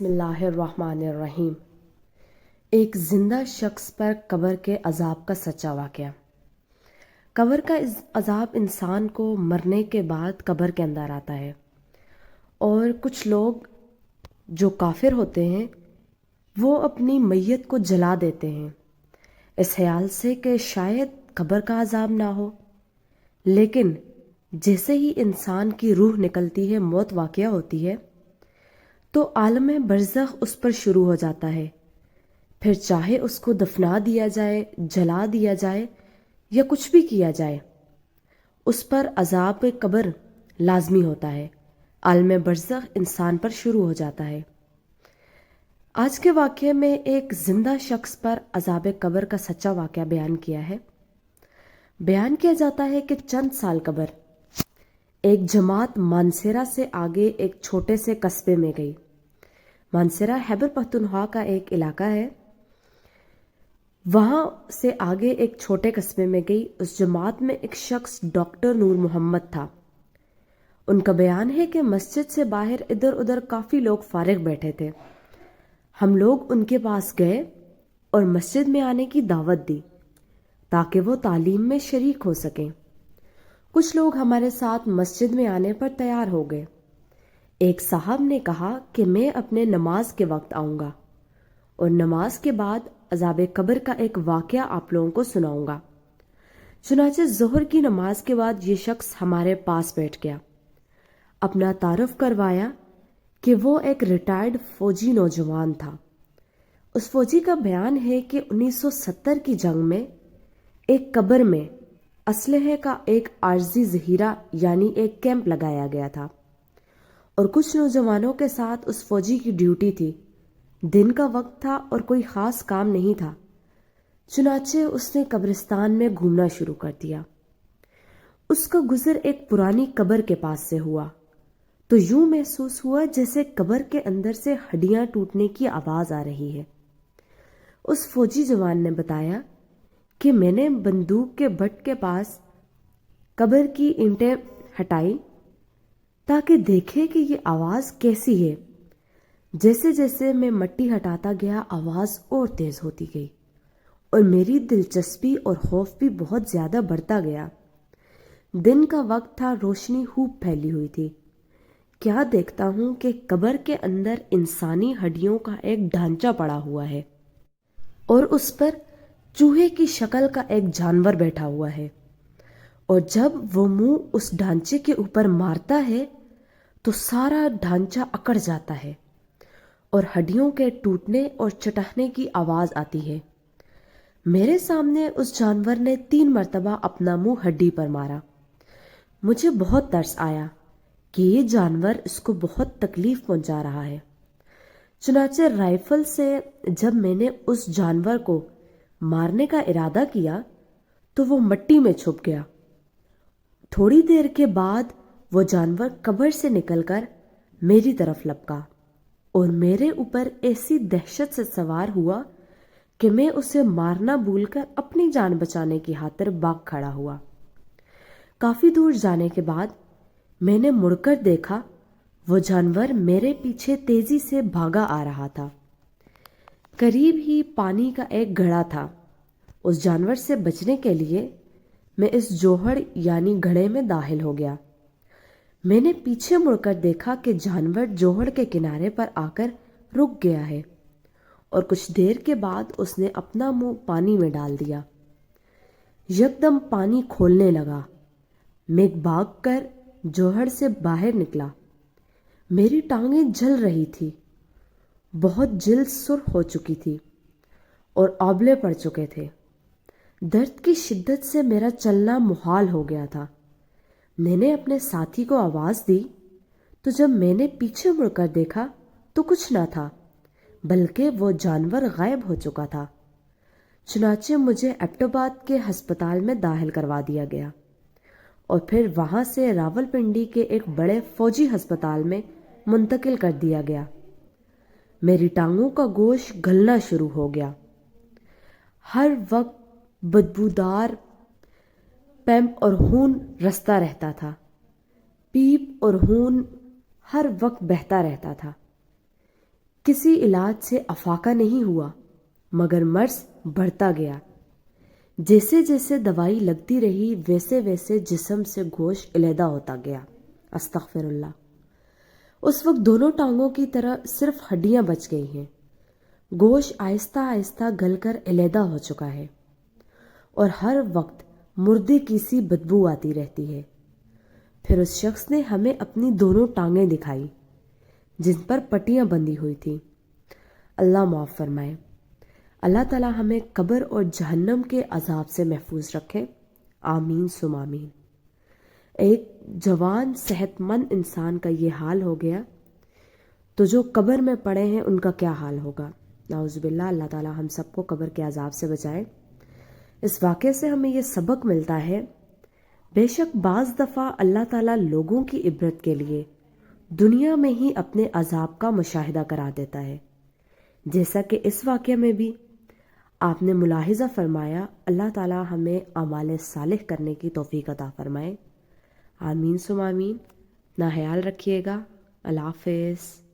بسم اللہ الرحمن الرحیم۔ ایک زندہ شخص پر قبر کے عذاب کا سچا واقعہ۔ قبر کا عذاب انسان کو مرنے کے بعد قبر کے اندر آتا ہے، اور کچھ لوگ جو کافر ہوتے ہیں وہ اپنی میت کو جلا دیتے ہیں اس خیال سے کہ شاید قبر کا عذاب نہ ہو، لیکن جیسے ہی انسان کی روح نکلتی ہے، موت واقع ہوتی ہے، تو عالم برزخ اس پر شروع ہو جاتا ہے۔ پھر چاہے اس کو دفنا دیا جائے، جلا دیا جائے یا کچھ بھی کیا جائے، اس پر عذاب قبر لازمی ہوتا ہے۔ عالم برزخ انسان پر شروع ہو جاتا ہے۔ آج کے واقعے میں ایک زندہ شخص پر عذاب قبر کا سچا واقعہ بیان کیا ہے۔ بیان کیا جاتا ہے کہ چند سال قبل ایک جماعت مانسیرہ سے آگے ایک چھوٹے سے قصبے میں گئی۔ مانسیرہ خیبر پختونخوا کا ایک علاقہ ہے۔ وہاں سے آگے ایک چھوٹے قصبے میں گئی۔ اس جماعت میں ایک شخص ڈاکٹر نور محمد تھا۔ ان کا بیان ہے کہ مسجد سے باہر ادھر ادھر کافی لوگ فارغ بیٹھے تھے۔ ہم لوگ ان کے پاس گئے اور مسجد میں آنے کی دعوت دی تاکہ وہ تعلیم میں شریک ہو سکیں۔ کچھ لوگ ہمارے ساتھ مسجد میں آنے پر تیار ہو گئے۔ ایک صاحب نے کہا کہ میں اپنے نماز کے وقت آؤں گا اور نماز کے بعد عذاب قبر کا ایک واقعہ آپ لوگوں کو سناؤں گا۔ چنانچہ ظہر کی نماز کے بعد یہ شخص ہمارے پاس بیٹھ گیا، اپنا تعارف کروایا کہ وہ ایک ریٹائرڈ فوجی نوجوان تھا۔ اس فوجی کا بیان ہے کہ 1970 کی جنگ میں ایک قبر میں اسلحے کا ایک عارضی ذخیرہ یعنی ایک کیمپ لگایا گیا تھا، اور کچھ نوجوانوں کے ساتھ اس فوجی کی ڈیوٹی تھی۔ دن کا وقت تھا اور کوئی خاص کام نہیں تھا، چنانچہ اس نے قبرستان میں گھومنا شروع کر دیا۔ اس کا گزر ایک پرانی قبر کے پاس سے ہوا تو یوں محسوس ہوا جیسے قبر کے اندر سے ہڈیاں ٹوٹنے کی آواز آ رہی ہے۔ اس فوجی جوان نے بتایا کہ میں نے بندوق کے بٹ کے پاس قبر کی اینٹیں ہٹائی تاکہ دیکھے کہ یہ آواز کیسی ہے۔ جیسے جیسے میں مٹی ہٹاتا گیا، آواز اور تیز ہوتی گئی اور میری دلچسپی اور خوف بھی بہت زیادہ بڑھتا گیا۔ دن کا وقت تھا، روشنی خوب پھیلی ہوئی تھی۔ کیا دیکھتا ہوں کہ قبر کے اندر انسانی ہڈیوں کا ایک ڈھانچہ پڑا ہوا ہے اور اس پر چوہے کی شکل کا ایک جانور بیٹھا ہوا ہے، اور جب وہ منہ اس ڈھانچے کے اوپر مارتا ہے تو سارا ڈھانچہ اکڑ جاتا ہے اور ہڈیوں کے ٹوٹنے اور چٹکنے کی آواز آتی ہے۔ میرے سامنے اس جانور نے 3 مرتبہ اپنا منہ ہڈی پر مارا۔ مجھے بہت ترس آیا کہ یہ جانور اس کو بہت تکلیف پہنچا رہا ہے۔ چنانچہ رائفل سے جب میں نے اس جانور کو مارنے کا ارادہ کیا تو وہ مٹی میں چھپ گیا۔ تھوڑی دیر کے بعد وہ جانور قبر سے نکل کر میری طرف لپکا اور میرے اوپر ایسی دہشت سے سوار ہوا کہ میں اسے مارنا بھول کر اپنی جان بچانے کی خاطر بھاگ کھڑا ہوا۔ کافی دور جانے کے بعد میں نے مڑ کر دیکھا، وہ جانور میرے پیچھے تیزی سے بھاگا آ رہا تھا۔ قریب ہی پانی کا ایک گھڑا تھا۔ اس جانور سے بچنے کے لیے میں اس جوہڑ یعنی گھڑے میں داخل ہو گیا۔ میں نے پیچھے مڑ کر دیکھا کہ جانور جوہڑ کے کنارے پر آ کر رک گیا ہے، اور کچھ دیر کے بعد اس نے اپنا منہ پانی میں ڈال دیا۔ یکدم پانی کھولنے لگا۔ میں بھاگ کر جوہڑ سے باہر نکلا۔ میری ٹانگیں جل رہی تھی، بہت جلد سرخ ہو چکی تھی اور آبلے پڑ چکے تھے۔ درد کی شدت سے میرا چلنا محال ہو گیا تھا۔ میں نے اپنے ساتھی کو آواز دی تو جب میں نے پیچھے مڑ کر دیکھا تو کچھ نہ تھا، بلکہ وہ جانور غائب ہو چکا تھا۔ چنانچہ مجھے ایبٹ آباد کے ہسپتال میں داخل کروا دیا گیا اور پھر وہاں سے راولپنڈی کے ایک بڑے فوجی ہسپتال میں منتقل کر دیا گیا۔ میری ٹانگوں کا گوشت گلنا شروع ہو گیا۔ ہر وقت بدبودار پیمپ اور خون رستا رہتا تھا۔ پیپ اور خون ہر وقت بہتا رہتا تھا۔ کسی علاج سے افاقہ نہیں ہوا مگر مرض بڑھتا گیا۔ جیسے جیسے دوائی لگتی رہی ویسے ویسے جسم سے گوشت علیحدہ ہوتا گیا۔ استغفر اللہ۔ اس وقت دونوں ٹانگوں کی طرح صرف ہڈیاں بچ گئی ہیں۔ گوشت آہستہ آہستہ گل کر علیحدہ ہو چکا ہے اور ہر وقت مردے کی سی بدبو آتی رہتی ہے۔ پھر اس شخص نے ہمیں اپنی دونوں ٹانگیں دکھائی جن پر پٹیاں بندھی ہوئی تھیں۔ اللہ معاف فرمائے۔ اللہ تعالی ہمیں قبر اور جہنم کے عذاب سے محفوظ رکھے، آمین ثم آمین۔ ایک جوان صحت مند انسان کا یہ حال ہو گیا تو جو قبر میں پڑے ہیں ان کا کیا حال ہوگا؟ نعوذ باللہ، اللہ تعالی ہم سب کو قبر کے عذاب سے بچائے۔ اس واقعے سے ہمیں یہ سبق ملتا ہے، بے شک بعض دفعہ اللہ تعالیٰ لوگوں کی عبرت کے لیے دنیا میں ہی اپنے عذاب کا مشاہدہ کرا دیتا ہے، جیسا کہ اس واقعے میں بھی آپ نے ملاحظہ فرمایا۔ اللہ تعالیٰ ہمیں اعمال صالح کرنے کی توفیق عطا فرمائے، آمین ثم آمین۔ اپنا خیال رکھیے گا، اللہ حافظ۔